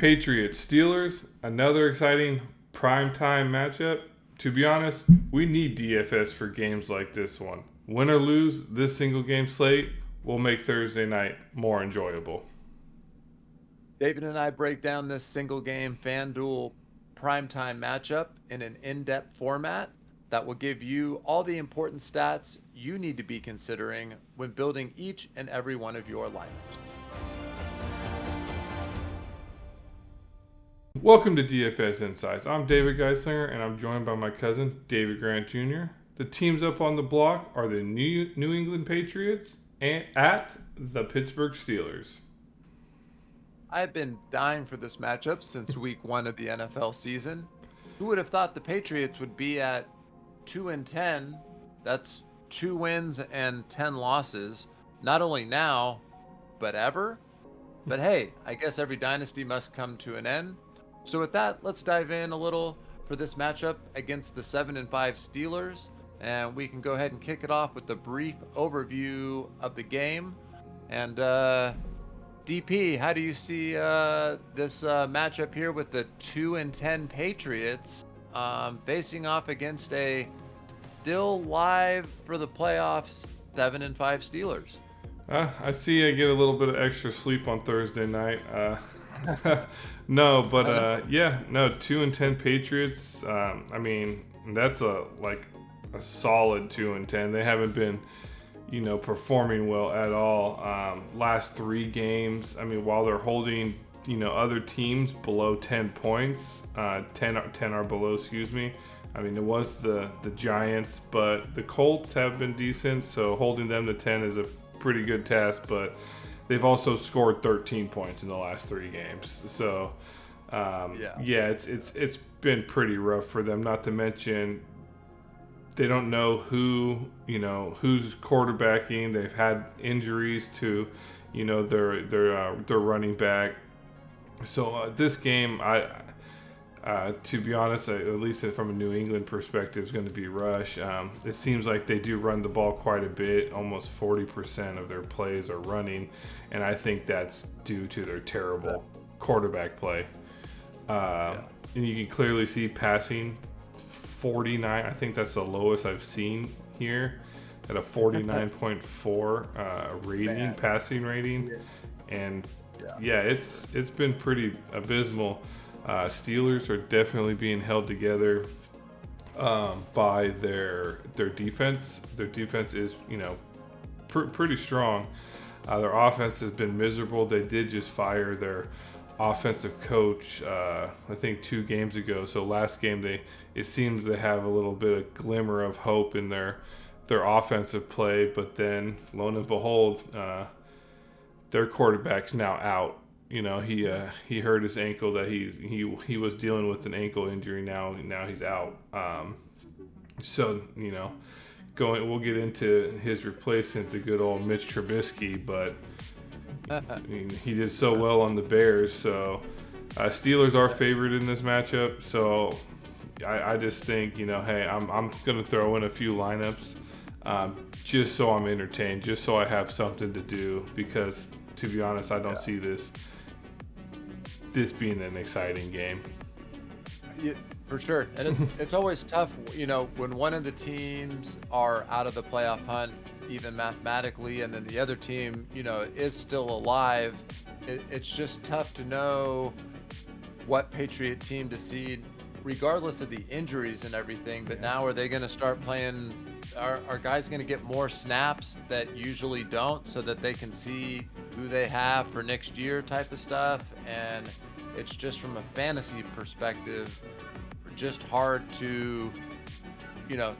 Patriots Steelers, another exciting primetime matchup. To be honest, we need DFS for games like this one. Win or lose, this single game slate will make Thursday night more enjoyable. David and I break down this single game Fanduel primetime matchup in an in-depth format that will give you all the important stats you need to be considering when building each and every one of your lineups. Welcome to DFS Insights. I'm David Geistlinger, and I'm joined by my cousin, David Grant Jr. The teams up on the block are the New England Patriots and at the Pittsburgh Steelers. I've been dying for this matchup since week 1 of the NFL season. Who would have thought the Patriots would be at 2-10? That's 2 wins and 10 losses. Not only now, but ever. But hey, I guess every dynasty must come to an end. So with that, let's dive in a little for this matchup against the 7-5 Steelers. And we can go ahead and kick it off with a brief overview of the game. And DP, how do you see this matchup here with the 2-10 Patriots facing off against a still live for the playoffs 7-5 Steelers? I see I get a little bit of extra sleep on Thursday night. No, but 2-10 Patriots. I mean, that's a solid 2-10. They haven't been, performing well at all. Last 3 games, I mean, while they're holding, other teams below 10 points, 10 or below, excuse me. I mean, it was the Giants, but the Colts have been decent, so holding them to 10 is a pretty good task, but they've also scored 13 points in the last 3 games. So, it's been pretty rough for them. Not to mention, they don't know who's quarterbacking. They've had injuries to, their running back. So this game, to be honest, at least from a New England perspective, is going to be rush. It seems like they do run the ball quite a bit. Almost 40% of their plays are running, and I think that's due to their terrible quarterback play. And you can clearly see passing 49. I think that's the lowest I've seen here at a 49.4 rating, passing rating, and it's been pretty abysmal. Steelers are definitely being held together by their defense. Their defense is, pretty strong. Their offense has been miserable. They did just fire their offensive coach, I think 2 games ago. So last game, it seems they have a little bit of glimmer of hope in their offensive play, but then lo and behold, their quarterback's now out. He hurt his ankle. That he was dealing with an ankle injury. Now he's out. We'll get into his replacement, the good old Mitch Trubisky, but he did so well on the Bears. So Steelers are favored in this matchup. So I just think, hey, I'm gonna throw in a few lineups just so I'm entertained, just so I have something to do, because to be honest, I don't see this being an exciting game. Yeah, for sure. And it's always tough, when one of the teams are out of the playoff hunt, even mathematically, and then the other team, is still alive. It's just tough to know what Patriot team to seed, regardless of the injuries and everything. But now, are they going to start playing? Are guys going to get more snaps that usually don't, so that they can see who they have for next year type of stuff? And it's just from a fantasy perspective, just hard to,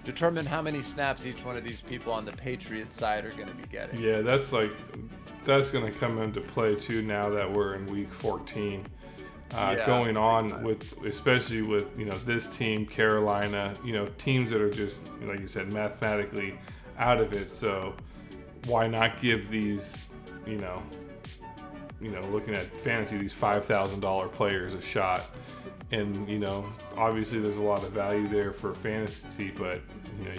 determine how many snaps each one of these people on the Patriots side are going to be getting. Yeah, that's going to come into play too now that we're in week 14. Going on with, especially with, this team, Carolina, teams that are just, like you said, mathematically out of it. So why not give these, looking at fantasy, these $5,000 players a shot? And, obviously there's a lot of value there for fantasy, but,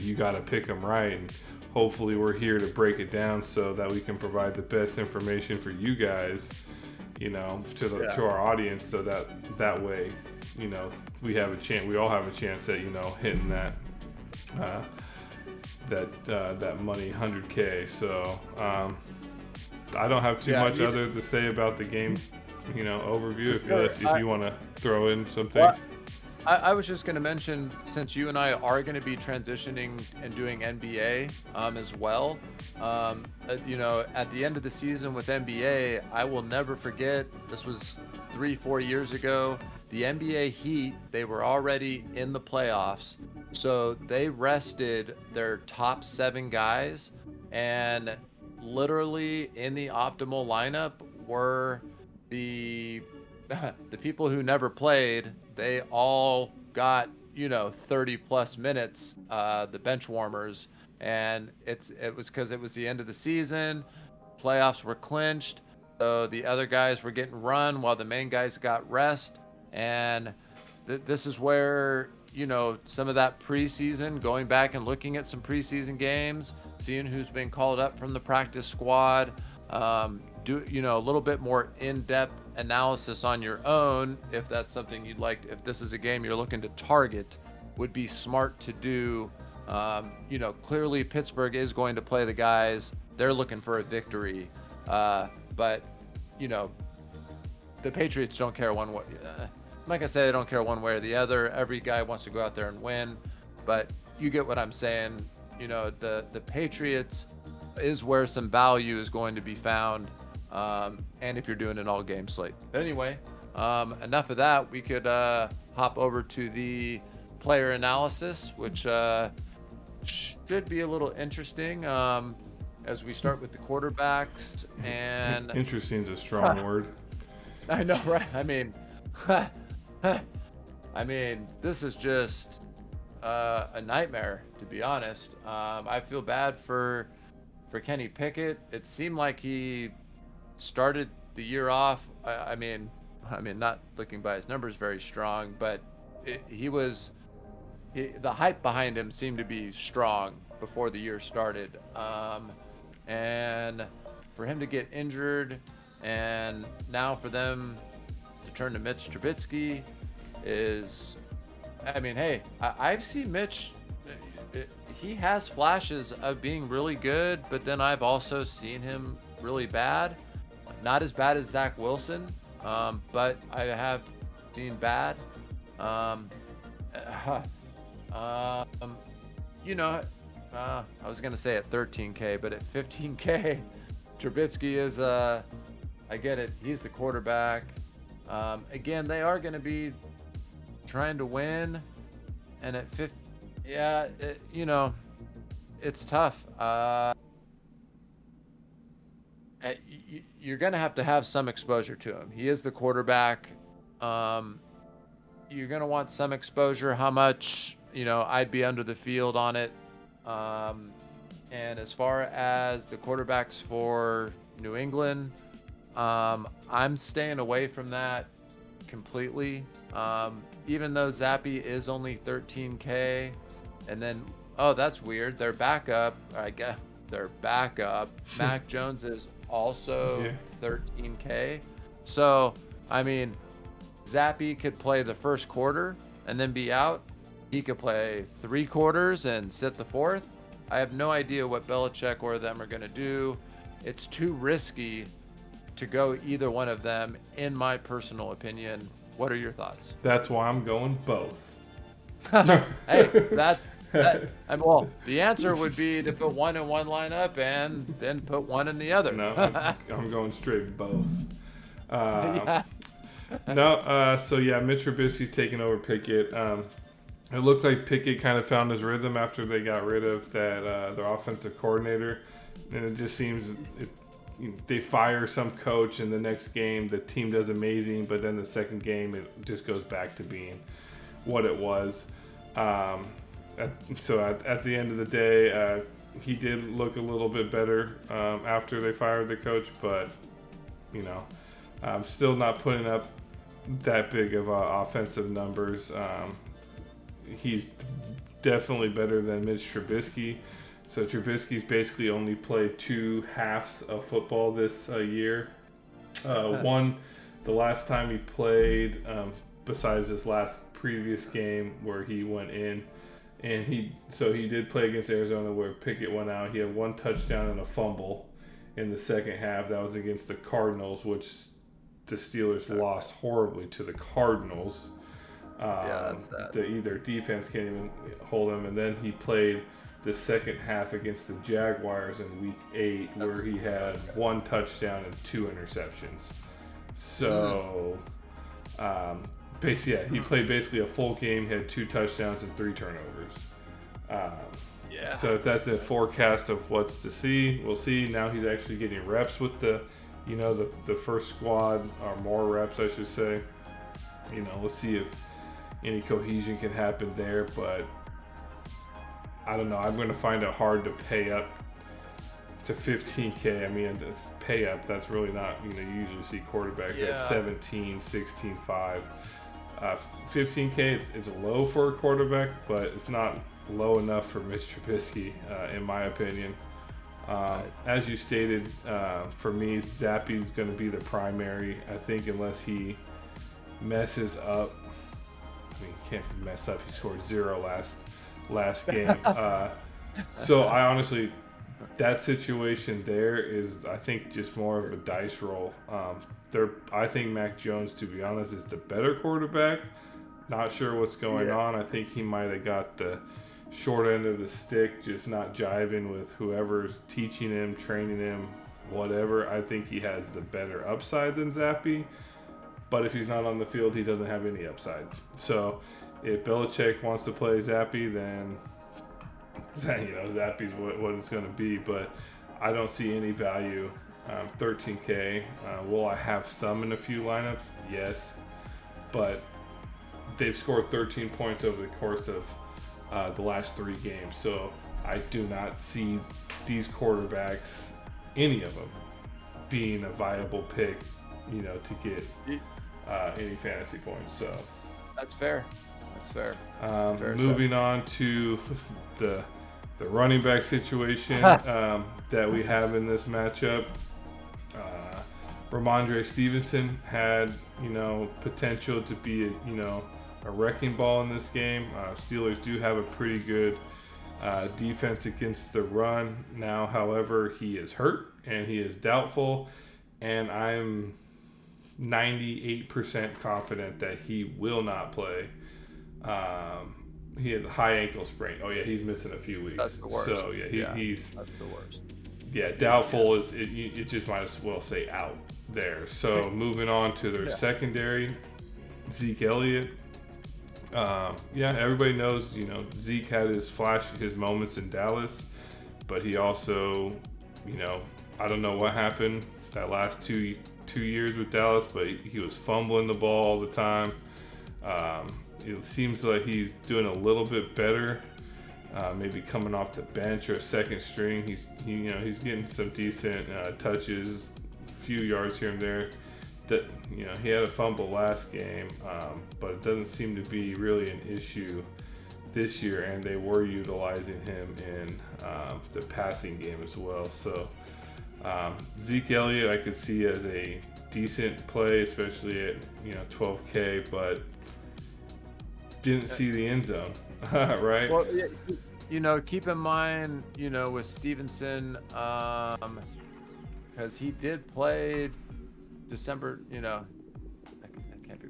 you got to pick them right. And hopefully we're here to break it down so that we can provide the best information for you guys, to our audience, so that way, we have a chance. We all have a chance at hitting that money, 100K. So I don't have too much other to say about the game, overview. If you want to throw in some things. I was just going to mention, since you and I are going to be transitioning and doing NBA as well, at the end of the season with NBA, I will never forget, this was 3-4 years ago, the NBA Heat, they were already in the playoffs, so they rested their top 7 guys, and literally in the optimal lineup were the people who never played. They all got 30 plus minutes, the bench warmers, and it was because it was the end of the season, playoffs were clinched, so the other guys were getting run while the main guys got rest. And this is where some of that preseason, going back and looking at some preseason games, seeing who's been called up from the practice squad, do a little bit more in-depth analysis on your own, if that's something you'd like. If this is a game you're looking to target, would be smart to do. Clearly Pittsburgh is going to play the guys. They're looking for a victory, but the Patriots don't care one way. Like I said, they don't care one way or the other. Every guy wants to go out there and win, but you get what I'm saying. The Patriots is where some value is going to be found, and if you're doing an all-game slate. But anyway, enough of that. We could hop over to the player analysis, which should be a little interesting as we start with the quarterbacks. And interesting is a strong word. I know, right? I mean, this is just a nightmare, to be honest. I feel bad for Kenny Pickett. It seemed like he started the year off. I mean, not looking by his numbers very strong, but the hype behind him seemed to be strong before the year started. And for him to get injured, and now for them to turn to Mitch Trubisky is, hey, I've seen Mitch. He has flashes of being really good, but then I've also seen him really bad. Not as bad as Zach Wilson, but I have seen bad. I was going to say at 13K, but at 15K, Trubisky is, I get it. He's the quarterback. Again, they are going to be trying to win. And at 50, it's tough. You're going to have some exposure to him. He is the quarterback. You're going to want some exposure. How much, I'd be under the field on it. And as far as the quarterbacks for New England, I'm staying away from that completely. Even though Zappy is only 13K, and then, that's weird. Their backup, Mac Jones is also 13K. So, Zappy could play the first quarter and then be out. He could play 3 quarters and sit the 4th. I have no idea what Belichick or them are going to do. It's too risky to go either one of them, in my personal opinion. What are your thoughts? That's why I'm going both. Hey, well, the answer would be to put one in one lineup and then put one in the other. No, I'm going straight both. Yeah. Mitch Trubisky's taking over Pickett. It looked like Pickett kind of found his rhythm after they got rid of their offensive coordinator, and it just seems they fire some coach, and the next game the team does amazing, but then the second game it just goes back to being what it was. So at the end of the day, he did look a little bit better after they fired the coach, but still not putting up that big of offensive numbers. He's definitely better than Mitch Trubisky. So Trubisky's basically only played 2 halves of football this year. One the last time he played, besides this last previous game where he went in, and he did play against Arizona where Pickett went out. He had 1 touchdown and a fumble in the second half. That was against the Cardinals, which the Steelers lost horribly to the Cardinals. That's sad. Their defense can't even hold him. And then he played the second half against the Jaguars in Week 8, where he had 1 touchdown and 2 interceptions. So, he played basically a full game, had 2 touchdowns and 3 turnovers. So if that's a forecast of what's to see, we'll see. Now he's actually getting reps with the first squad, or more reps, I should say. Let's see if any cohesion can happen there, but I don't know. I'm going to find it hard to pay up to $15K. I mean, it's pay up. That's really not, you usually see quarterbacks at 17, 16, 5. 15K, it's low for a quarterback, but it's not low enough for Mitch Trubisky, in my opinion. As you stated, for me, Zappy's going to be the primary. I think unless he messes up. I mean, he can't mess up. He scored 0 last game. So I honestly, that situation there is, I think, just more of a dice roll. I think Mac Jones, to be honest, is the better quarterback. Not sure what's going on. I think he might have got the short end of the stick, just not jiving with whoever's teaching him, training him, whatever. I think he has the better upside than Zappy. But if he's not on the field, he doesn't have any upside. So if Belichick wants to play Zappy, then Zappy's what it's going to be. But I don't see any value. 13K. Will I have some in a few lineups? Yes. But they've scored 13 points over the course of the last 3 games. So I do not see these quarterbacks, any of them, being a viable pick, to get any fantasy points. So that's fair. Moving on to the running back situation that we have in this matchup. Ramondre Stevenson had, potential to be a wrecking ball in this game. Steelers do have a pretty good defense against the run. Now, however, he is hurt and he is doubtful, and I'm 98% confident that he will not play. He has a high ankle sprain. Oh yeah, he's missing a few weeks. That's the worst. So he's that's the worst. Yeah, doubtful is it just might as well say out there. So moving on to their secondary, Zeke Elliott. Everybody knows, Zeke had his moments in Dallas, but he also, I don't know what happened that last two years with Dallas, but he was fumbling the ball all the time. It seems like he's doing a little bit better, maybe coming off the bench or second string. He's getting some decent touches, a few yards here and there. That he had a fumble last game, but it doesn't seem to be really an issue this year, and they were utilizing him in the passing game as well. So Zeke Elliott I could see as a decent play, especially at 12K, but didn't see the end zone, right? Well, keep in mind, with Stevenson, because he did play December, that can't be,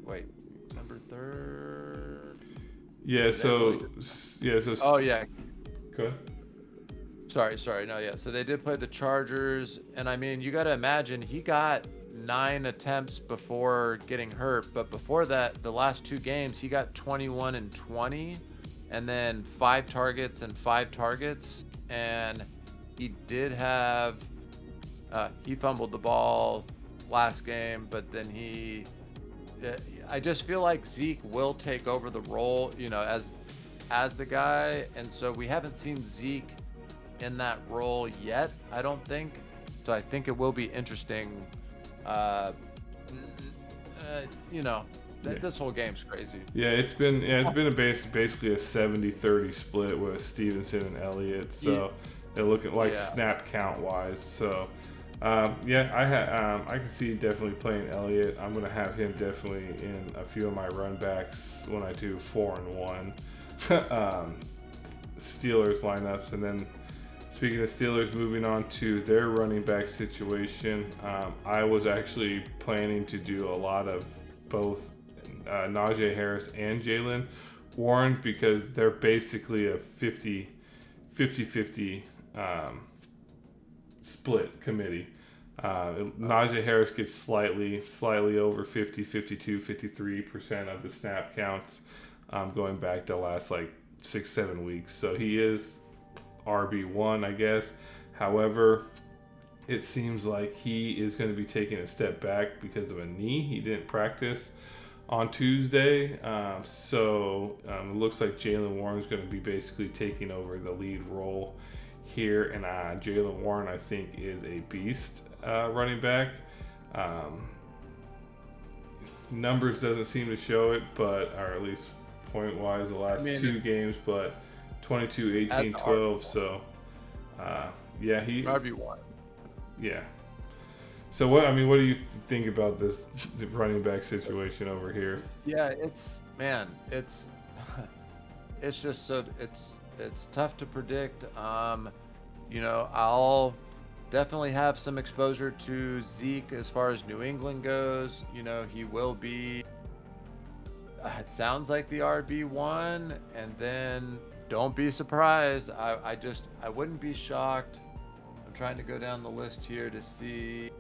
December 3rd? Yeah, so. Oh, yeah. Go ahead. Sorry. No, yeah. So they did play the Chargers, and I mean, you got to imagine he got 9 attempts before getting hurt, but before that, the last 2 games, he got 21 and 20, and then 5 targets and 5 targets, and he did have, he fumbled the ball last game, but then I just feel like Zeke will take over the role, as the guy, and so we haven't seen Zeke in that role yet, I don't think. So I think it will be interesting. This whole game's crazy. Yeah, it's been basically a 70-30 split with Stevenson and Elliott. So they're looking like snap count wise. So I can see definitely playing Elliott. I'm gonna have him definitely in a few of my run backs when I do 4-1 Steelers lineups. And then speaking of Steelers, moving on to their running back situation, I was actually planning to do a lot of both Najee Harris and Jalen Warren because they're basically a 50-50 split committee. Najee Harris gets slightly over 50, 52, 53% of the snap counts going back the last like 6-7 weeks. So he is RB1, I guess. However, it seems like he is going to be taking a step back because of a knee. He didn't practice on Tuesday. It looks like Jalen Warren is going to be basically taking over the lead role here. And Jalen Warren, I think, is a beast running back. Numbers doesn't seem to show it, or at least point-wise the last two games, but 22, 18, 12. So, he RB1. Yeah. So what do you think about the running back situation over here? Yeah, it's just it's tough to predict. I'll definitely have some exposure to Zeke as far as New England goes. He will be. It sounds like the RB1, and then don't be surprised. I wouldn't be shocked. I'm trying to go down the list here to see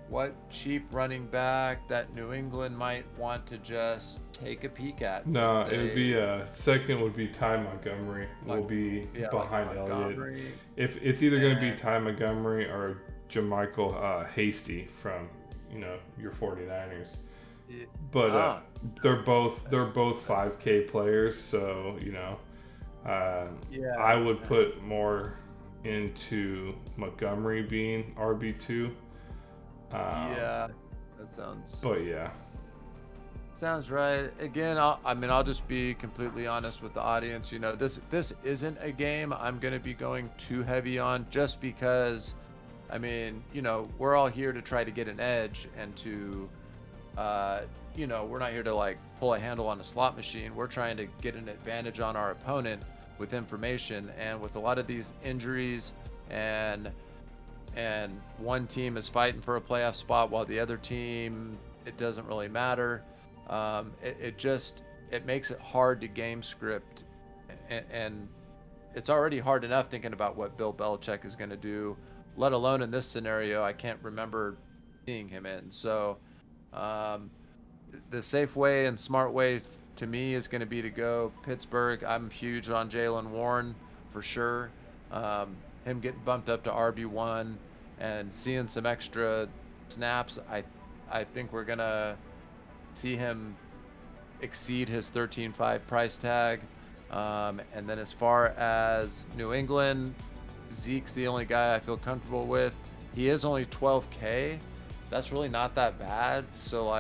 what cheap running back that New England might want to just take a peek at. No, it would be second would be Ty Montgomery will be behind Elliott. If it's either going to be Ty Montgomery or Jermichael Hasty from your 49ers. But they're both 5K players, so I would put more into Montgomery being RB2. That sounds. But yeah, sounds right. Again, I'll just be completely honest with the audience. This isn't a game I'm going to be going too heavy on, just because, we're all here to try to get an edge and to, we're not here to like pull a handle on a slot machine. We're trying to get an advantage on our opponent with information, and with a lot of these injuries and one team is fighting for a playoff spot while the other team, it doesn't really matter. It makes it hard to game script, and it's already hard enough thinking about what Bill Belichick is going to do, let alone in this scenario I can't remember seeing him in. So the safe way and smart way to me is going to be to go Pittsburgh. I'm huge on Jalen Warren for sure. Him getting bumped up to RB1 and seeing some extra snaps, I think we're going to see him exceed his 13.5 price tag. And then as far as New England, Zeke's the only guy I feel comfortable with. He is only 12K. That's really not that bad. So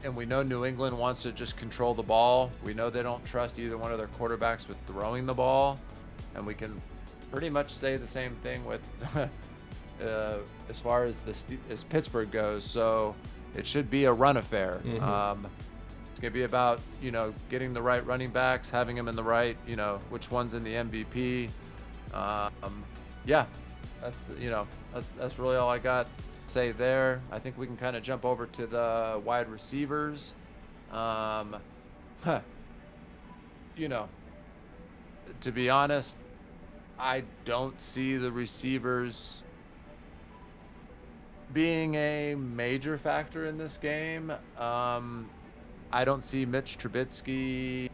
and we know New England wants to just control the ball. We know they don't trust either one of their quarterbacks with throwing the ball. And we can pretty much say the same thing with as far as as Pittsburgh goes. So it should be a run affair. Mm-hmm. It's going to be about, getting the right running backs, having them in the right, which one's in the MVP. That's really all I got to say there. I think we can kind of jump over to the wide receivers. To be honest, I don't see the receivers being a major factor in this game. I don't see Mitch Trubisky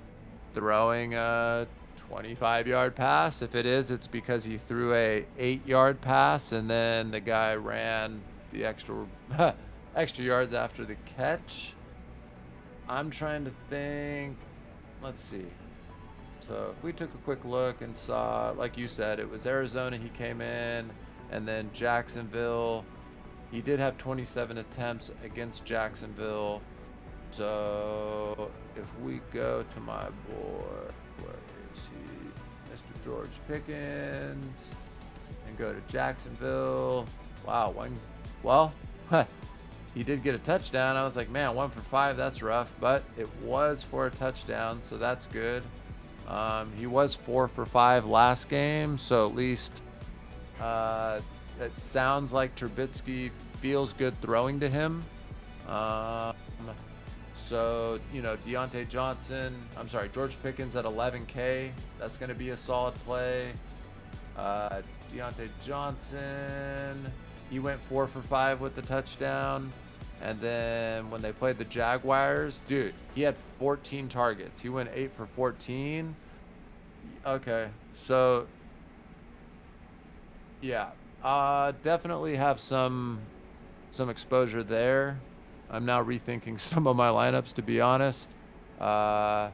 throwing a 25-yard pass. If it is, it's because he threw a 8-yard pass and then the guy ran the extra yards after the catch. I'm trying to think. Let's see. So if we took a quick look and saw, like you said, it was Arizona he came in, and then Jacksonville. He did have 27 attempts against Jacksonville. So if we go to my boy, where is he? Mr. George Pickens. and go to Jacksonville. Wow, he did get a touchdown. I was like, man, 1 for 5, that's rough, but it was for a touchdown, so that's good. He was 4 for 5 last game, so at least it sounds like Trubisky feels good throwing to him. So, George Pickens at 11K. That's going to be a solid play. Deontay Johnson, he went 4 for 5 with the touchdown. And then when they played the Jaguars, dude, he had 14 targets. He went 8 for 14. Okay, so yeah, definitely have some exposure there. I'm now rethinking some of my lineups, to be honest. Yeah,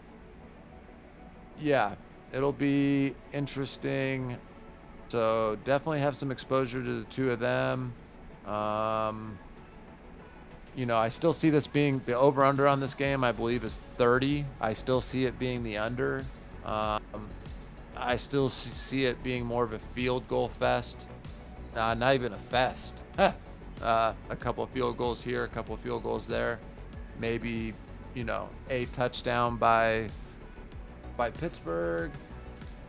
it'll be interesting. So definitely have some exposure to the two of them. I still see this being the over-under on this game, I believe, is 30. I still see it being the under. I still see it being more of a field goal fest. Not even a fest. A couple of field goals here, a couple of field goals there. Maybe, a touchdown by Pittsburgh.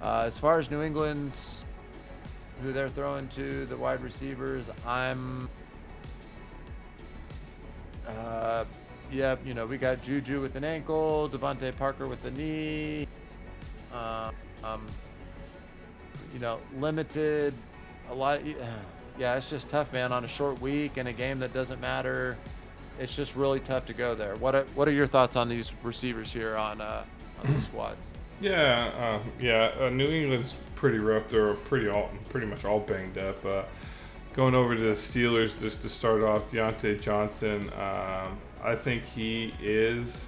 As far as New England's, who they're throwing to, the wide receivers, we got Juju with an ankle, Devontae Parker with the knee. Limited, a lot. Yeah, it's just tough, man. On a short week and a game that doesn't matter, it's just really tough to go there. What are your thoughts on these receivers here on the squads? New England's pretty rough. They're pretty much all banged up. Going over to the Steelers just to start off, Deontay Johnson. I think he is.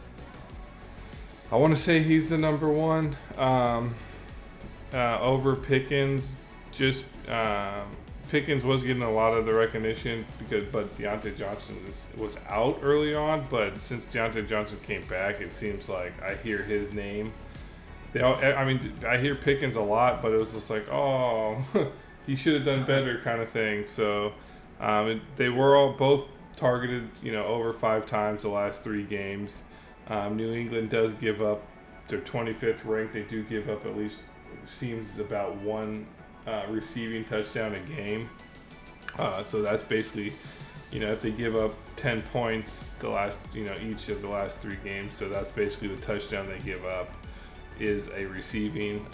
I want to say he's the number one over Pickens. Just Pickens was getting a lot of the recognition but Deontay Johnson was out early on. But since Deontay Johnson came back, it seems like I hear his name. I hear Pickens a lot, but it was just like, oh, he should have done better kind of thing. So they were all both targeted, over 5 times the last 3 games. New England does give up, they're 25th ranked. They do give up at least, seems about 1 receiving touchdown a game. So that's basically, if they give up 10 points the last, each of the last 3 games, so that's basically the touchdown they give up is a receiving.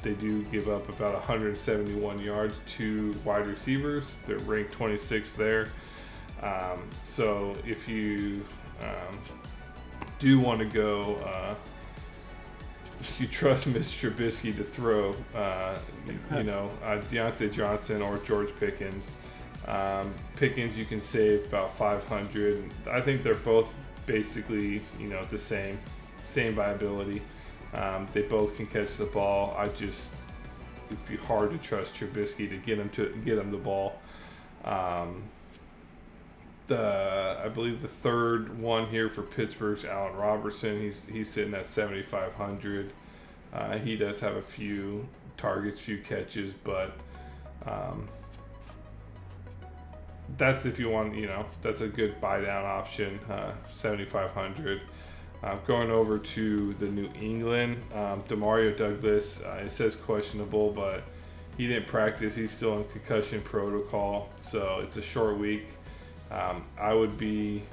They do give up about 171 yards to wide receivers. They're ranked 26th there. So if you do want to go, if you trust Mr. Trubisky to throw, Deontay Johnson or George Pickens. Pickens, you can save about 500. I think they're both basically, the same viability. They both can catch the ball. It'd be hard to trust Trubisky to get him the ball. I believe the third one here for Pittsburgh's Allen Robertson. He's sitting at 7,500. He does have a few targets, few catches, but that's if you want, that's a good buy down option. 7,500. Going over to the New England, Demario Douglas, it says questionable, but he didn't practice. He's still in concussion protocol, so it's a short week. I would be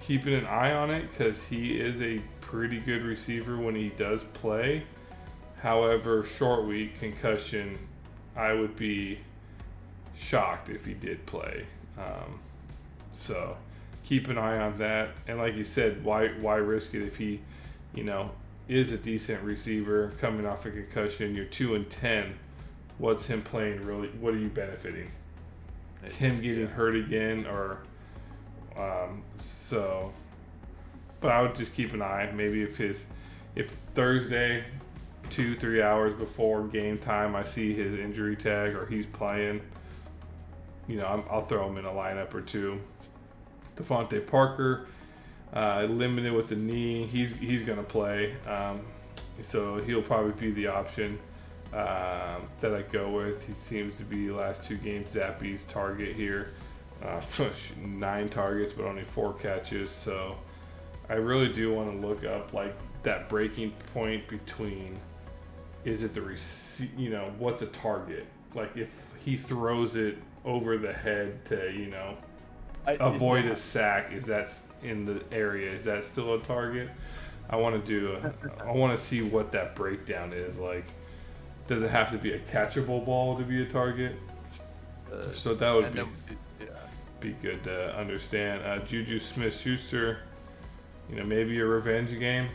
keeping an eye on it because he is a pretty good receiver when he does play. However, short week, concussion, I would be shocked if he did play. So keep an eye on that. And like you said, why risk it if he, is a decent receiver coming off a concussion? You're 2-10. What's him playing really? What are you benefiting? Him getting hurt again, or so? But I would just keep an eye. Maybe if Thursday, 2-3 hours before game time, I see his injury tag or he's playing, I'll throw him in a lineup or two. Devontae Parker, limited with the knee. He's going to play, so he'll probably be the option. that I go with. He seems to be last 2 games Zappy's target here. 9 targets, but only 4 catches. So I really do want to look up like that breaking point between, is it the what's a target? Like if he throws it over the head to, avoid a sack, is that in the area? Is that still a target? I want to see what that breakdown is. Like, does it have to be a catchable ball to be a target? So that would be good to understand. Juju Smith-Schuster, maybe a revenge game.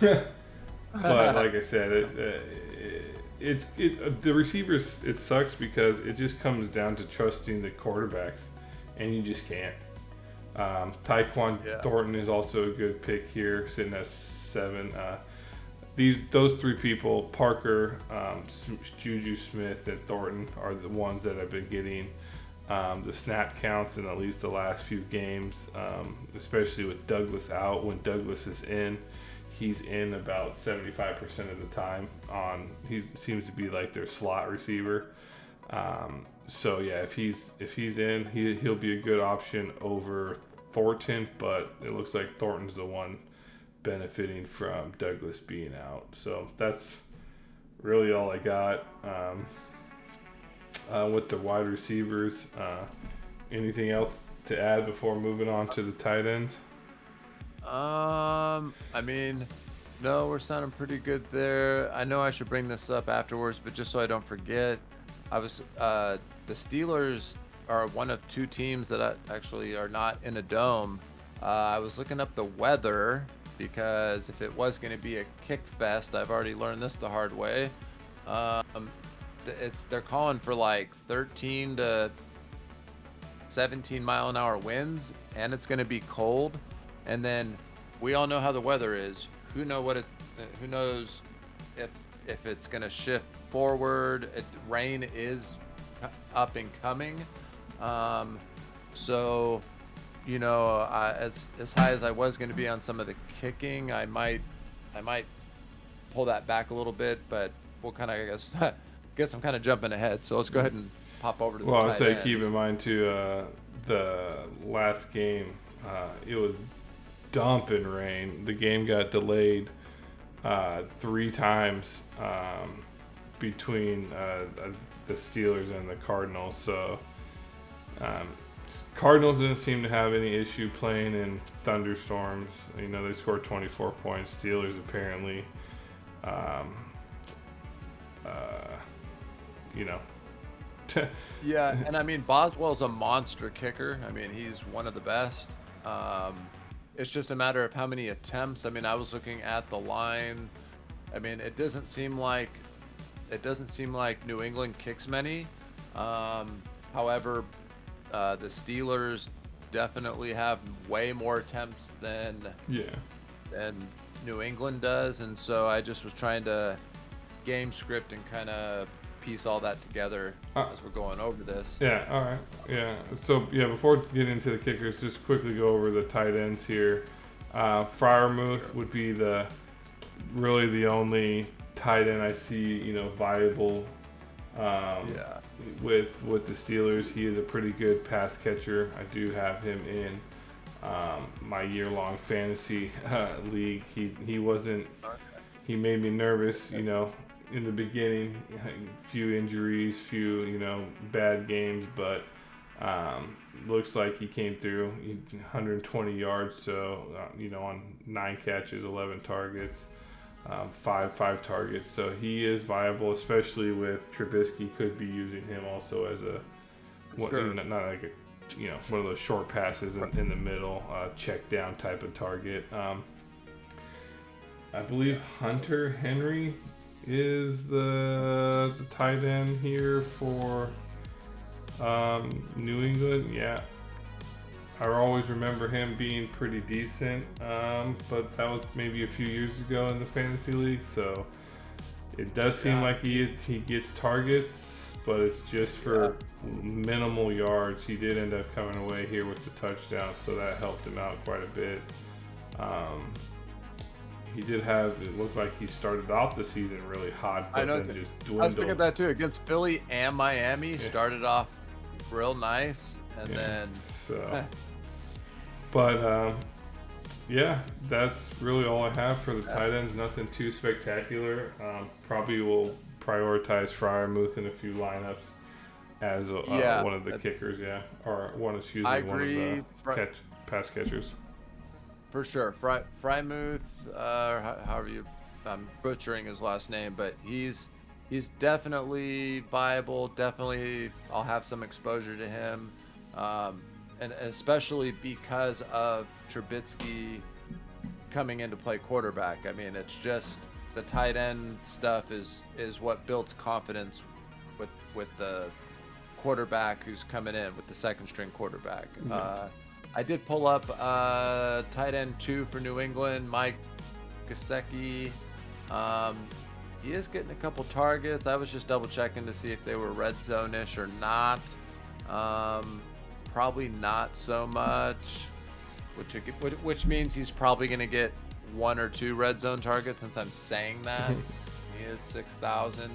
But like I said, the receivers, it sucks because it just comes down to trusting the quarterbacks, and you just can't. Tyquan Thornton is also a good pick here, sitting at 7. Those 3 people, Parker, Juju Smith, and Thornton, are the ones that have been getting the snap counts in at least the last few games, especially with Douglas out. When Douglas is in, he's in about 75% of the time. He seems to be like their slot receiver. So yeah, if he's in, he'll be a good option over Thornton, but it looks like Thornton's the one benefiting from Douglas being out. So that's really all I got with the wide receivers. Anything else to add before moving on to the tight ends? No, we're sounding pretty good there. I know I should bring this up afterwards, but just so I don't forget, the Steelers are one of 2 teams that actually are not in a dome. I was looking up the weather because if it was going to be a kick fest, I've already learned this the hard way. They're calling for like 13 to 17 mile an hour winds, and it's going to be cold. And then we all know how the weather is. Who knows if it's going to shift forward? Rain is up and coming. So, as high as I was going to be on some of the kicking, I might pull that back a little bit. But we'll kind of, I guess I'm kind of jumping ahead. So let's go ahead and pop over to the tight I'd say ends. keep in mind too, the last game, it was dumping rain. The game got delayed 3 times between the Steelers and the Cardinals. So Cardinals didn't seem to have any issue playing in thunderstorms. They scored 24 points. Steelers apparently, Yeah, and Boswell's a monster kicker. He's one of the best. It's just a matter of how many attempts. I was looking at the line. It doesn't seem like New England kicks many. However, the Steelers definitely have way more attempts than New England does, and so I just was trying to game script and kind of piece all that together as we're going over this. Yeah, all right. Yeah. So, before getting into the kickers, just quickly go over the tight ends here. Freiermuth would be really the only tight end I see, viable with the Steelers. He is a pretty good pass catcher. I do have him in my year-long fantasy league. He made me nervous, in the beginning, few injuries, bad games, but looks like he came through. 120 yards, so on 9 catches, 11 targets, 5 targets. So he is viable, especially with Trubisky. Could be using him also as not like a one of those short passes in the middle, check down type of target. I believe Hunter Henry is the tight end here for New England. Yeah, I always remember him being pretty decent, but that was maybe a few years ago in the fantasy league. So it does seem like he gets targets, but it's just for minimal yards. He did end up coming away here with the touchdown, so that helped him out quite a bit. he did have. It looked like he started off the season really hot, but then just dwindled. I was thinking that too against Philly and Miami. Started off real nice, and then. So, but yeah, that's really all I have for the tight ends. Nothing too spectacular. Probably will prioritize Freiermuth in a few lineups as one of the kickers. Yeah, or one of the pass catchers. For sure, Freiermuth, however I'm butchering his last name, but he's definitely viable. Definitely, I'll have some exposure to him, and especially because of Trubisky coming in to play quarterback. I mean, it's just the tight end stuff is what builds confidence with the quarterback who's coming in, with the second string quarterback. I did pull up tight end 2 for New England, Mike Gesicki. He is getting a couple targets. I was just double checking to see if they were red zone-ish or not. Probably not so much, which means he's probably going to get 1 or 2 red zone targets since I'm saying that. He is 6,000.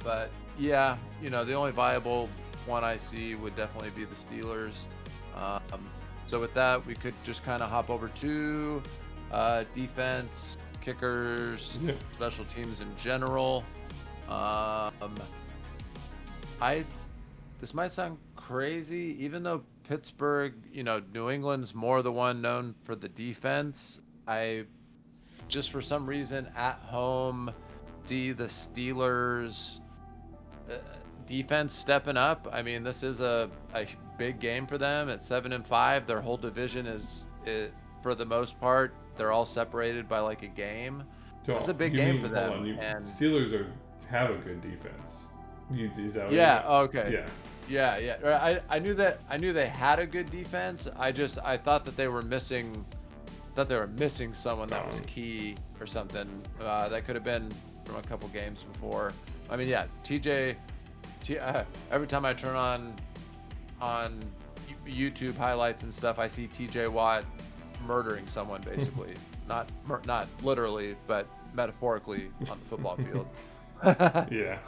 But yeah, the only viable one I see would definitely be the Steelers. So with that, we could just kind of hop over to defense, kickers, special teams in general. This might sound crazy, even though Pittsburgh, New England's more the one known for the defense. I just for some reason at home see the Steelers defense stepping up. I mean, this is a big game for them at 7-5. Their whole division is for the most part, they're all separated by like a game. It's a big game for them. And Steelers have a good defense. Is that what okay. Yeah. I knew they had a good defense. I thought that they were missing. Someone that was key or something. That could have been from a couple games before. I mean, yeah, TJ. Every time I turn on YouTube highlights and stuff, I see TJ Watt murdering someone, basically. not literally, but metaphorically on the football field. Yeah.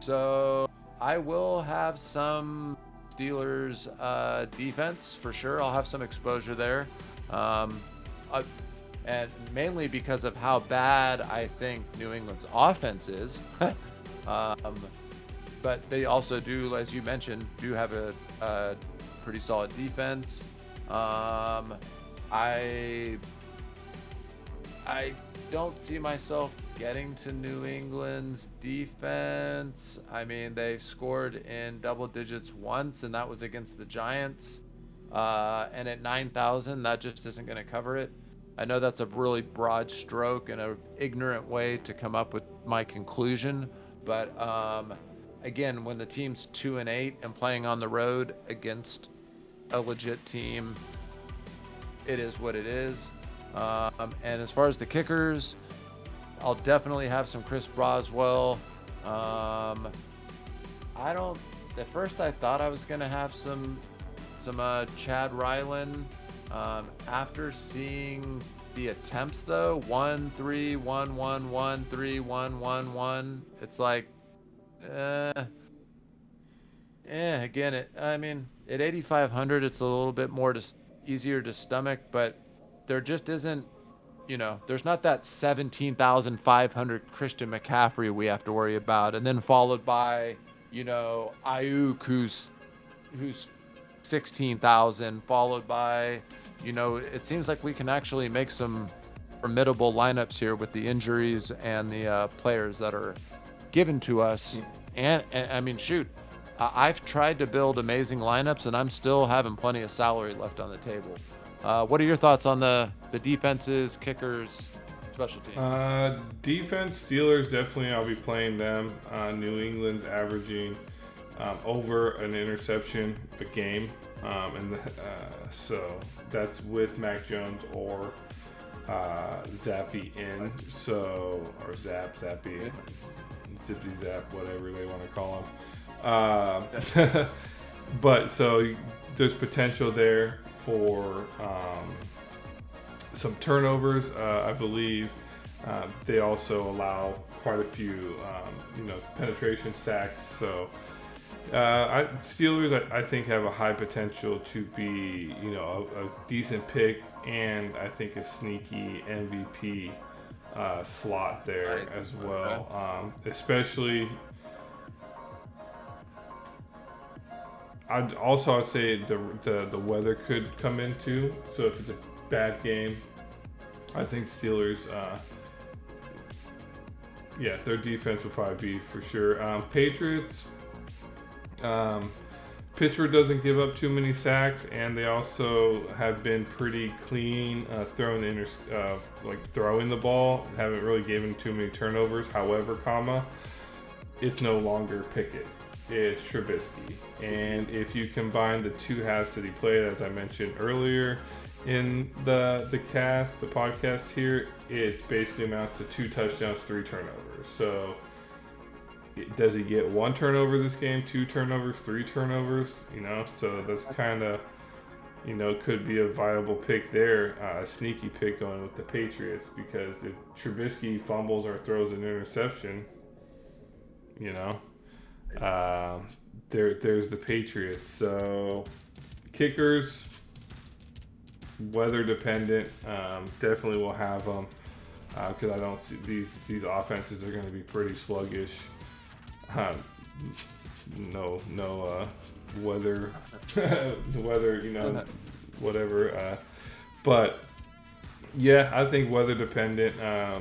So I will have some Steelers defense for sure. I'll have some exposure there. And mainly because of how bad I think New England's offense is. But they also do, as you mentioned, have a pretty solid defense. I don't see myself getting to New England's defense. I mean, they scored in double digits once, and that was against the Giants. And at 9,000, that just isn't going to cover it. I know that's a really broad stroke and an ignorant way to come up with my conclusion, but again, when the team's 2-8 and playing on the road against a legit team, it is what it is. And as far as the kickers, I'll definitely have some Chris Boswell. At first I thought I was going to have some Chad Ryland. After seeing the attempts though, 1-3, 1-1, 1-3, 1-1-1, it's like, again, at 8,500, it's a little bit more easier to stomach, but there just isn't, there's not that 17,500 Christian McCaffrey we have to worry about, and then followed by, Ayuk, who's 16,000, followed by, it seems like we can actually make some formidable lineups here with the injuries and the players that are given to us. And I mean, shoot, I've tried to build amazing lineups, and I'm still having plenty of salary left on the table. What are your thoughts on the defenses, kickers, special teams? Defense, Steelers, definitely I'll be playing them. New England's averaging over an interception a game. So that's with Mac Jones or Zappy in. Or Zappy, Zippy Zap, whatever they want to call him. But so there's potential there for some turnovers. I believe they also allow quite a few, penetration sacks. So Steelers, I think, have a high potential to be, a decent pick, and I think a sneaky MVP slot there as well. Especially, I'd say the weather could come into. So if it's a bad game, I think Steelers. Their defense would probably be for sure. Patriots. Pittsburgh doesn't give up too many sacks, and they also have been pretty clean throwing the ball. Haven't really given too many turnovers. However, it's no longer Pickett. It's Trubisky. And if you combine the two halves that he played, as I mentioned earlier in the podcast here, it basically amounts to 2 touchdowns, 3 turnovers. So does he get 1 turnover this game, 2 turnovers, 3 turnovers? So that's kind of, could be a viable pick there, a sneaky pick going with the Patriots, because if Trubisky fumbles or throws an interception, there's the Patriots. So kickers, weather dependent, definitely will have them, because I don't see these offenses are going to be pretty sluggish. No weather, whatever. But yeah, I think weather dependent. I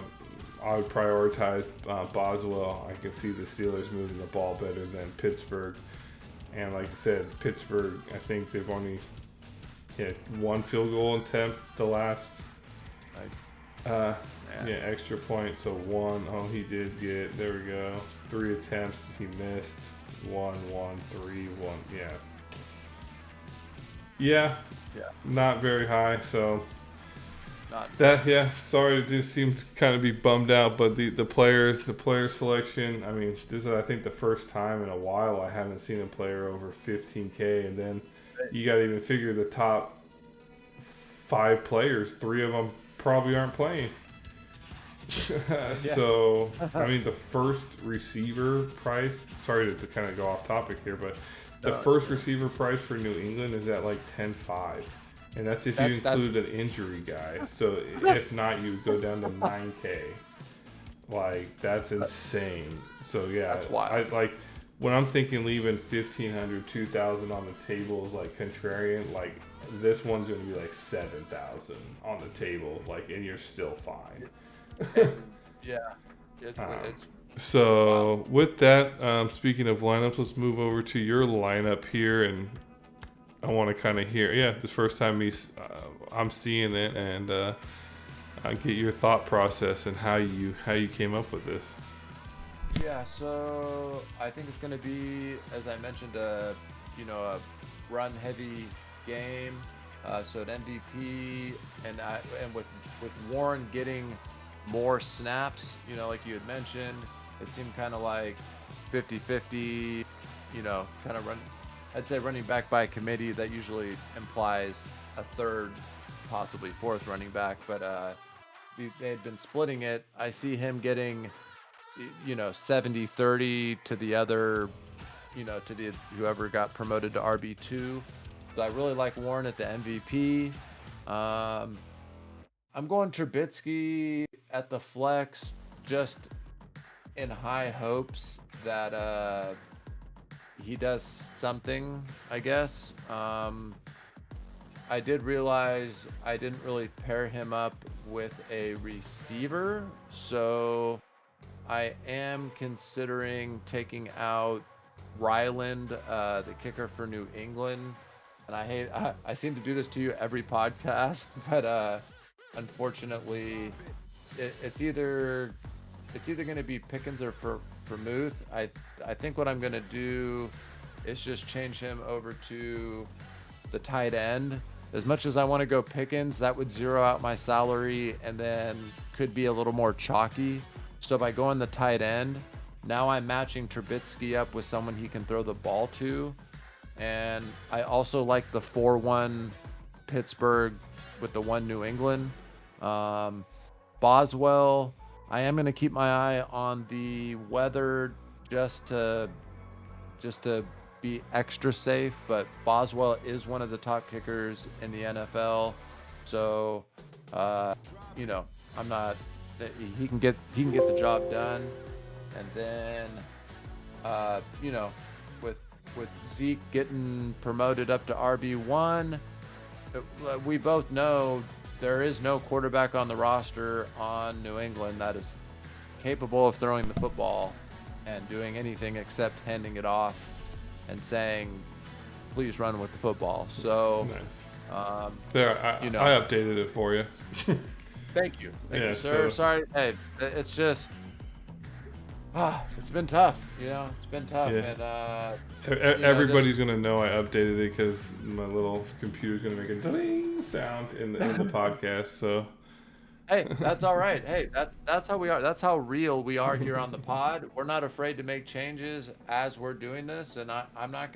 would prioritize Boswell. I can see the Steelers moving the ball better than Pittsburgh. And like I said, Pittsburgh, I think they've only hit 1 field goal attempt the last extra point. So 1. Oh, he did get, there we go. 3 attempts, he missed. 1, 3, 1. Yeah. Not very high. So sorry to just seem to kind of be bummed out, but the player selection. I mean, this is, I think, the first time in a while I haven't seen a player over 15K, and then you got to even figure the top 5 players, 3 of them probably aren't playing. So, I mean, the first receiver price, sorry to kind of go off topic here, but the first receiver price for New England is at like 10.5. And that's if you include an injury guy. So if not, you go down to 9K. Like, that's insane. So yeah, that's wild. I when I'm thinking leaving 1,500, 2,000 on the table is like contrarian. Like, this one's gonna be like 7,000 on the table. Like, and you're still fine. So with that, speaking of lineups, let's move over to your lineup here, and I want to kind of hear, this first time I'm seeing it, and get your thought process and how you came up with this. Yeah, so I think it's going to be, as I mentioned, a run-heavy game. So an MVP, and with Warren getting more snaps, like you had mentioned, it seemed kind of like 50-50, kind of run. I'd say running back by committee. That usually implies a third, possibly fourth running back, but they had been splitting it. I see him getting, 70-30 to the other, to the whoever got promoted to RB2. So I really like Warren at the MVP. I'm going Trubisky at the flex, just in high hopes that he does something, I guess. I did realize I didn't really pair him up with a receiver, so I am considering taking out Ryland, the kicker for New England. And I seem to do this to you every podcast, but unfortunately, it's either going to be Pickens or Vermouth. I think what I'm going to do is just change him over to the tight end. As much as I want to go Pickens, that would zero out my salary and then could be a little more chalky. So by going the tight end, now I'm matching Trubisky up with someone he can throw the ball to. And I also like the 4-1 Pittsburgh with the 1 New England. Boswell, I am going to keep my eye on the weather just to be extra safe, but Boswell is one of the top kickers in the NFL. So, you know, I'm not. He can get the job done, and then, you know, with Zeke getting promoted up to RB1, we both know there is no quarterback on the roster on New England that is capable of throwing the football and doing anything except handing it off and saying, please run with the football. So, nice. There, I updated it for you. Thank you, sir. So, sorry, hey, it's just, it's been tough. It's been tough, and everybody's gonna know I updated it because my little computer's gonna make a ding sound in the podcast. So. Hey, that's all right. Hey, that's how we are. That's how real we are here on the pod. We're not afraid to make changes as we're doing this, and I'm not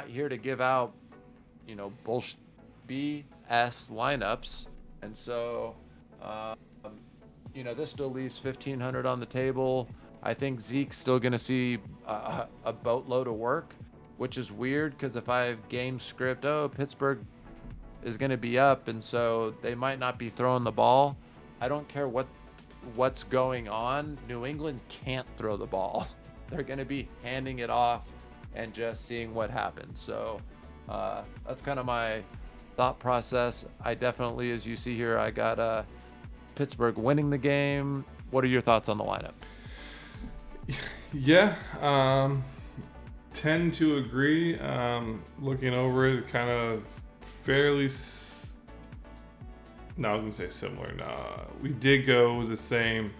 here to give out, bullshit BS lineups. And so, this still leaves 1,500 on the table. I think Zeke's still going to see a boatload of work, which is weird because if I have game script, Pittsburgh is going to be up, and so they might not be throwing the ball. I don't care what's going on. New England can't throw the ball. They're going to be handing it off and just seeing what happens. So that's kind of my thought process. I definitely, as you see here, I got Pittsburgh winning the game. What are your thoughts on the lineup? Yeah, tend to agree. Looking over it, kind of fairly. No, I was gonna say similar. No, we did go the same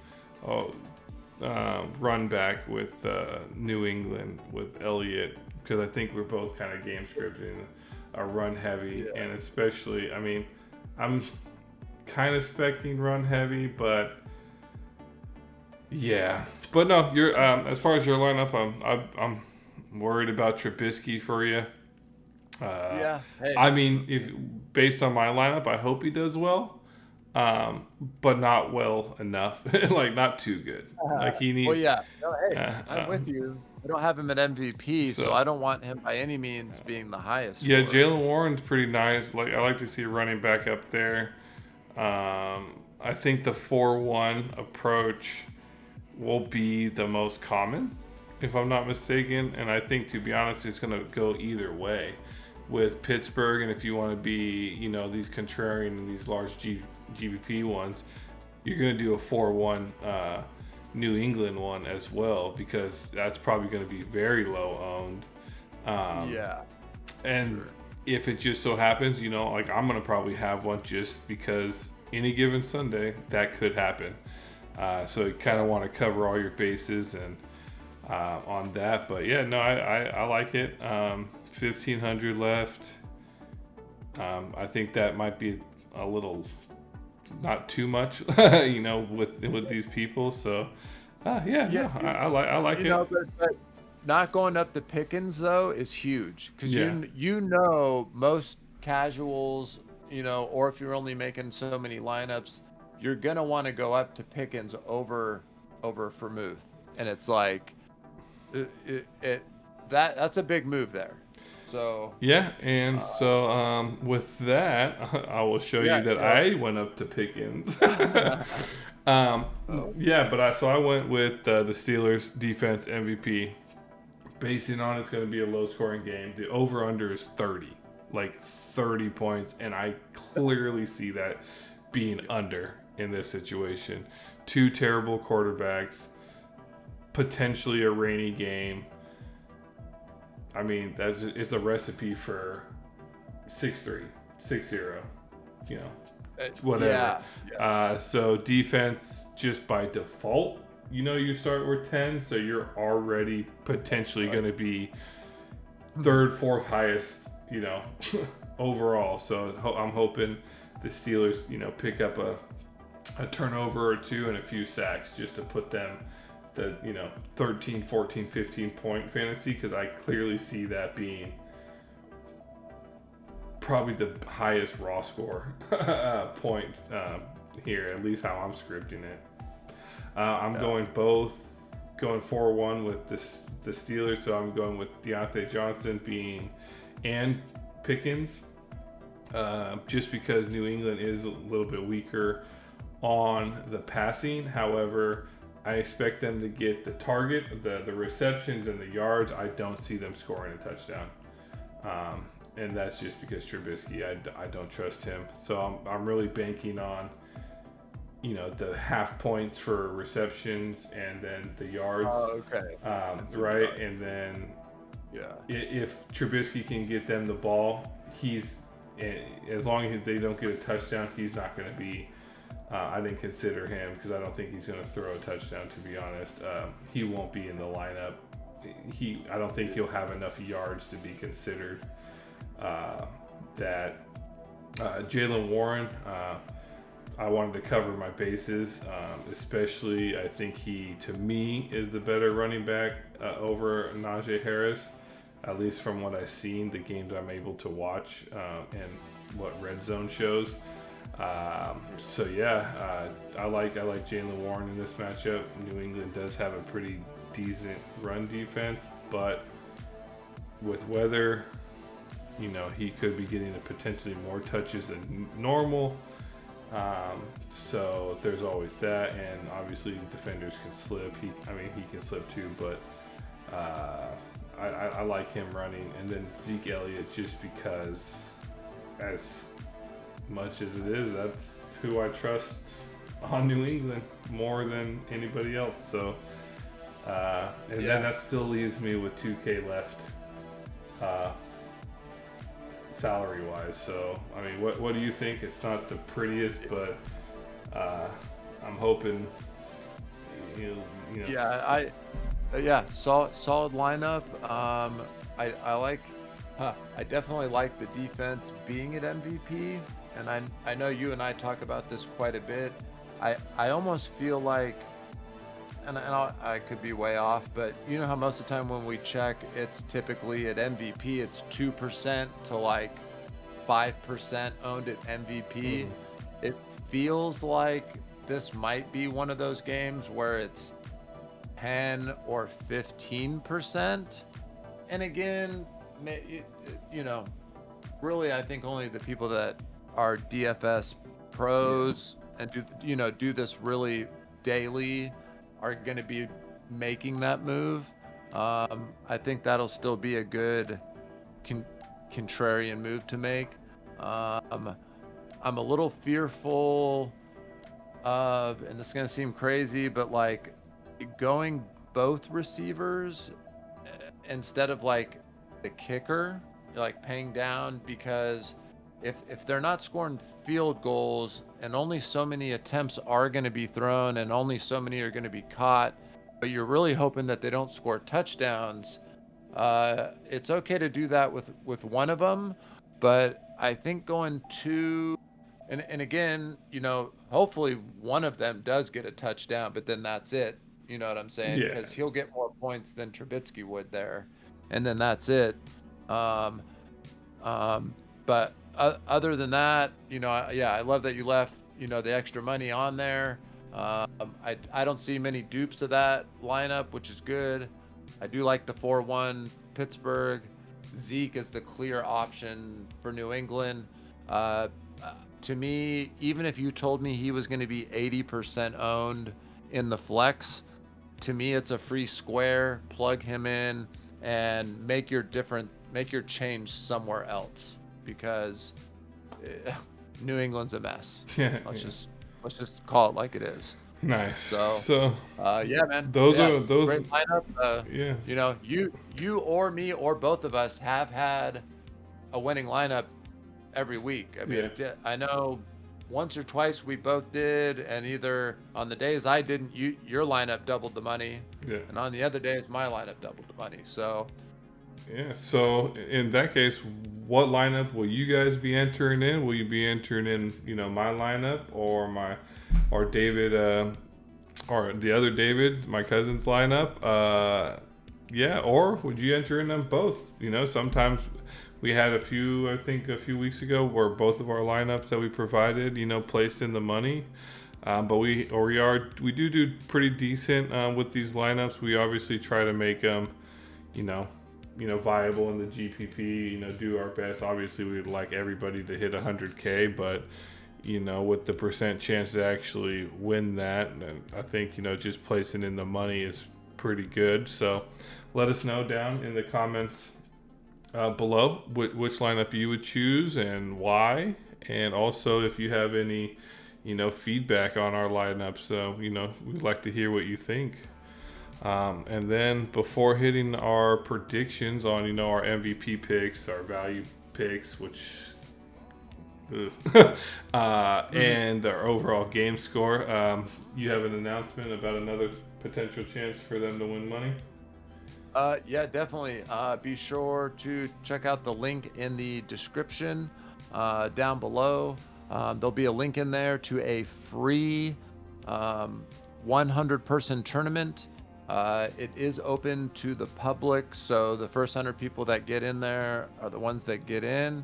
run back with New England with Elliott because I think we're both kind of game scripting a run heavy, and especially, I mean, I'm kind of specking run heavy, but yeah. But no, you're as far as your lineup, I'm worried about Trubisky for you. Hey. I mean, if based on my lineup, I hope he does well, but not well enough. Like not too good. Like he needs. Well, yeah. No, hey, I'm with you. I don't have him at MVP, so I don't want him by any means being the highest. Yeah, Jaylen Warren's pretty nice. Like I like to see a running back up there. I think the 4-1 approach will be the most common, if I'm not mistaken. And I think, to be honest, it's going to go either way with Pittsburgh. And if you want to be, these contrarian and these large GBP ones, you're going to do a 4-1 New England one as well, because that's probably going to be very low owned. And sure. If it just so happens, like I'm going to probably have one just because any given Sunday that could happen. So you kind of want to cover all your bases and on that. But yeah, no, I like it. 1,500 left. I think that might be a little not too much, with these people. So I like it. But not going up to Pickens though is huge because most casuals, or if you're only making so many lineups, you're gonna want to go up to Pickens over Freiermuth, and it's like that's a big move there. So yeah, and so with that, I will show you that I went up to Pickens. I went with the Steelers defense MVP, basing on it's going to be a low scoring game. The over under is 30, like 30 points, and I clearly see that being under in this situation. Two terrible quarterbacks, potentially a rainy game. I mean, it's a recipe for 6-3, 6-0, whatever. Yeah. So defense, just by default, you start with 10, so you're already potentially going to be third, fourth highest, overall. So I'm hoping the Steelers, pick up a turnover or two and a few sacks just to put them the 13, 14, 15 point fantasy, because I clearly see that being probably the highest raw score point here, at least how I'm scripting it. I'm going 4-1 with the Steelers, so I'm going with Deontay Johnson and Pickens, just because New England is a little bit weaker on the passing. However, I expect them to get the target, the receptions, and the yards. I don't see them scoring a touchdown. And that's just because Trubisky, I don't trust him. So I'm really banking on, the half points for receptions and then the yards. Oh, okay. Right. And then if Trubisky can get them the ball, as long as they don't get a touchdown, he's not going to be. I didn't consider him because I don't think he's going to throw a touchdown, to be honest. He won't be in the lineup. I don't think he'll have enough yards to be considered. Jaylen Warren, I wanted to cover my bases, especially I think he, to me, is the better running back over Najee Harris, at least from what I've seen, the games I'm able to watch, and what Red Zone shows. I like Jaylen Warren in this matchup. New England does have a pretty decent run defense, but with weather, he could be getting potentially more touches than normal. So there's always that, and obviously defenders can slip. He can slip too, but I like him running, and then Zeke Elliott, just because as much as it is, that's who I trust on New England more than anybody else. So, then that still leaves me with 2K left, salary wise. So, what do you think? It's not the prettiest, but I'm hoping, solid lineup. I definitely like the defense being at MVP. And I know you and I talk about this quite a bit. I almost feel like, and I could be way off, but you know how most of the time when we check, it's typically at MVP, it's 2% to like 5% owned at MVP. It feels like this might be one of those games where it's 10 or 15%. And again, really, I think only the people that are DFS pros and do this really daily are going to be making that move. I think that'll still be a good contrarian move to make. I'm a little fearful of, and this is going to seem crazy, but like going both receivers instead of like the kicker, like paying down, because if they're not scoring field goals and only so many attempts are going to be thrown and only so many are going to be caught, but you're really hoping that they don't score touchdowns, it's okay to do that with one of them. But I think going two, and again, hopefully one of them does get a touchdown, but then that's it. You know what I'm saying? Yeah. Because he'll get more points than Trubisky would there, and then that's it. But other than that, I love that you left, the extra money on there. I don't see many dupes of that lineup, which is good. I do like the 4-1 Pittsburgh. Zeke is the clear option for New England. To me, even if you told me he was going to be 80% owned in the flex, to me it's a free square. Plug him in and make your change somewhere else, because New England's a mess. Let's just call it like it is. Nice. So man. Those are great lineup. You or me or both of us have had a winning lineup every week. I know once or twice we both did, and either on the days I didn't, your lineup doubled the money, and on the other days my lineup doubled the money. So so in that case, what lineup will you guys be entering in? Will you be entering in, my lineup or David, or the other David, my cousin's lineup? Or would you enter in them both? Sometimes we had a few weeks ago where both of our lineups that we provided, placed in the money. But we do pretty decent with these lineups. We obviously try to make them, viable in the GPP. Do our best. Obviously, we'd like everybody to hit 100K, but with the percent chance to actually win that, and I think just placing in the money is pretty good. So, let us know down in the comments below which lineup you would choose and why, and also if you have any feedback on our lineup. So we'd like to hear what you think. And then before hitting our predictions on our MVP picks, our value picks, which and our overall game score, you have an announcement about another potential chance for them to win money. Yeah, definitely. Be sure to check out the link in the description down below. There'll be a link in there to a free 100-person tournament. It is open to the public, so the first 100 people that get in there are the ones that get in.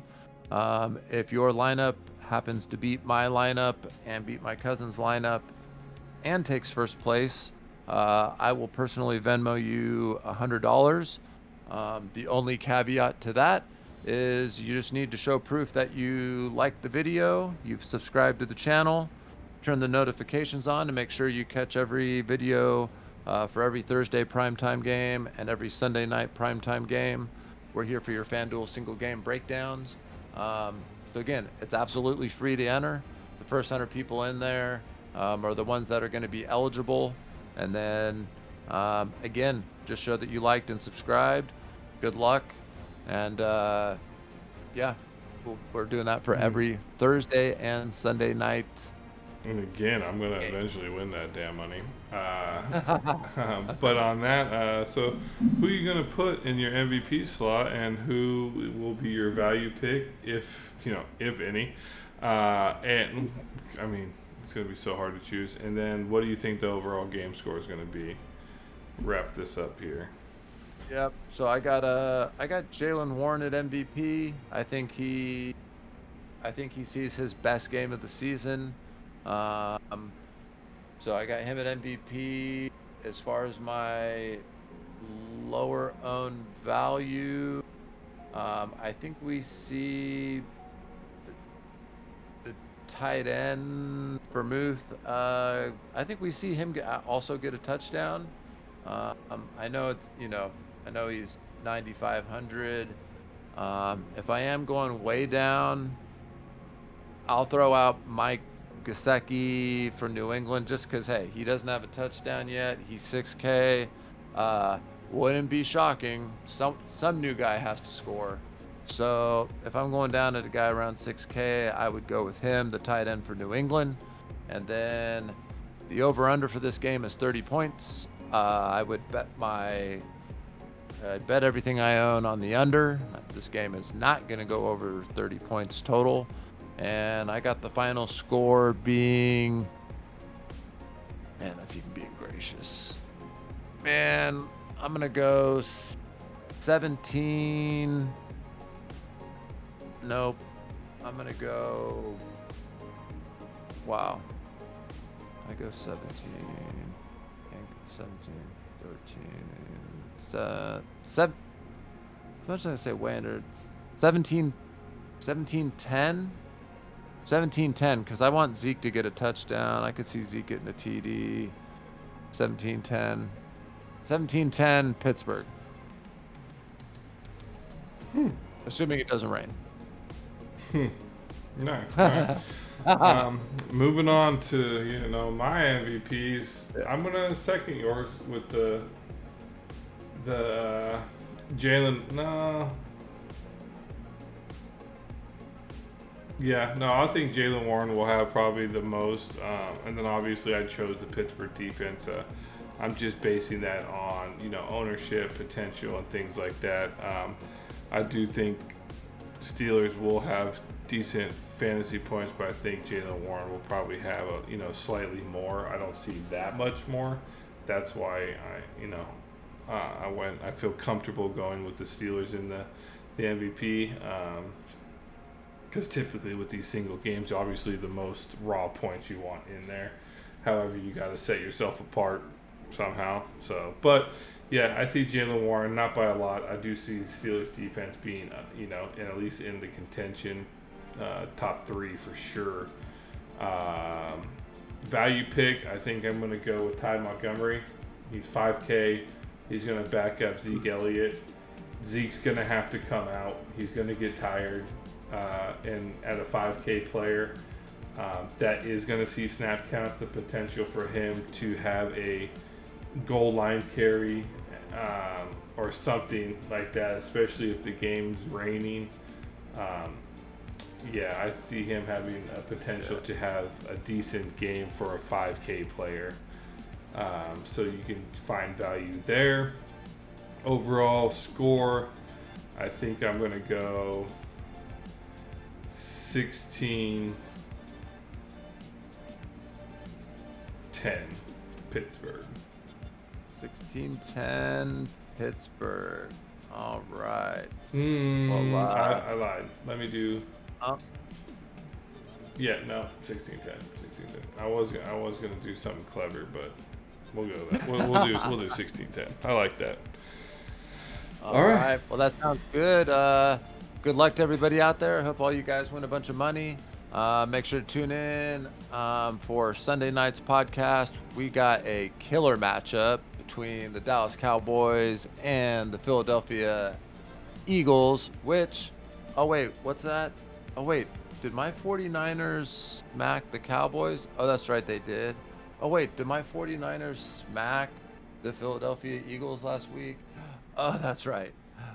If your lineup happens to beat my lineup and beat my cousin's lineup and takes first place, I will personally Venmo you $100. The only caveat to that is you just need to show proof that you like the video, you've subscribed to the channel, turn the notifications on to make sure you catch every video for every Thursday primetime game and every Sunday night primetime game. We're here for your Fanduel single game breakdowns. So again, it's absolutely free to enter. The first 100 people in there are the ones that are going to be eligible. And then, again, just show that you liked and subscribed. Good luck. And, yeah, we're doing that for every Thursday and Sunday night. And again, I'm going to eventually win that damn money. But on that, so who are you going to put in your MVP slot, and who will be your value pick, if any? And, I mean, it's going to be so hard to choose. And then what do you think the overall game score is going to be? Wrap this up here. Yep. So I got Jaylen Warren at MVP. I think he sees his best game of the season. So I got him at MVP. As far as my lower owned value, I think we see the tight end Vermouth. I think we see him also get a touchdown. I know I know he's 9,500. If I am going way down, I'll throw out Mike Gesicki for New England just because, hey, he doesn't have a touchdown yet. He's 6K. Wouldn't be shocking. Some new guy has to score. So if I'm going down at a guy around 6K, I would go with him, the tight end for New England. And then the over-under for this game is 30 points. I would bet everything I own on the under. This game is not going to go over 30 points total. And I got the final score being... Man, that's even being gracious. Man, I'm going to go 17... Nope. I'm going to go... Wow. I go 17... 17, 13, 7. How much did I say? Way under 17, 10, 17-10. Because I want Zeke to get a touchdown. I could see Zeke getting a TD. 17-10, 17-10 Pittsburgh. Assuming it doesn't rain. Nice. Moving on to my MVPs. I'm gonna second yours with the Jalen. No, yeah, no. I think Jaylen Warren will have probably the most, and then obviously I chose the Pittsburgh defense. I'm just basing that on ownership potential and things like that. I do think Steelers will have decent fantasy points, but I think Jaylen Warren will probably have slightly more. I don't see that much more. That's why I feel comfortable going with the Steelers in the MVP. Because typically with these single games, obviously the most raw points you want in there. However, you got to set yourself apart somehow. So, but yeah, I see Jalen Warren not by a lot. I do see Steelers defense being, and at least in the contention, top 3 for sure. Value pick, I think I'm going to go with Ty Montgomery. He's 5K. He's going to back up Zeke Elliott. Zeke's going to have to come out. He's going to get tired. And at a 5K player, that is going to see snap counts, the potential for him to have a goal line carry or something like that, especially if the game's raining. I see him having a potential to have a decent game for a 5K player. So you can find value there. Overall score, I think I'm going to go 16-10 Pittsburgh. 16-10 Pittsburgh. All right. I lied. Let me do. 16-10. I was gonna do something clever, but we'll go with that. We'll do 16-10. I like that. All right. Well, that sounds good. Good luck to everybody out there. Hope all you guys win a bunch of money. Make sure to tune in for Sunday night's podcast. We got a killer matchup between the Dallas Cowboys and the Philadelphia Eagles, what's that? Did my 49ers smack the Cowboys? Oh, that's right, they did. Oh, wait, did my 49ers smack the Philadelphia Eagles last week? Oh, that's right.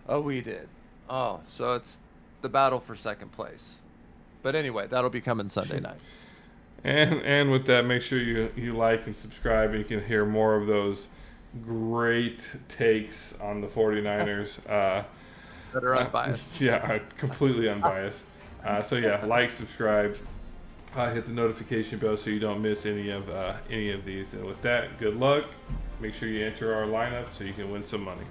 Oh, we did. Oh, so it's the battle for second place. But anyway, that'll be coming Sunday night. And with that, make sure you like and subscribe, and you can hear more of those great takes on the 49ers. That are unbiased. Completely unbiased. Like, subscribe, hit the notification bell so you don't miss any of these. And with that, good luck. Make sure you enter our lineup so you can win some money.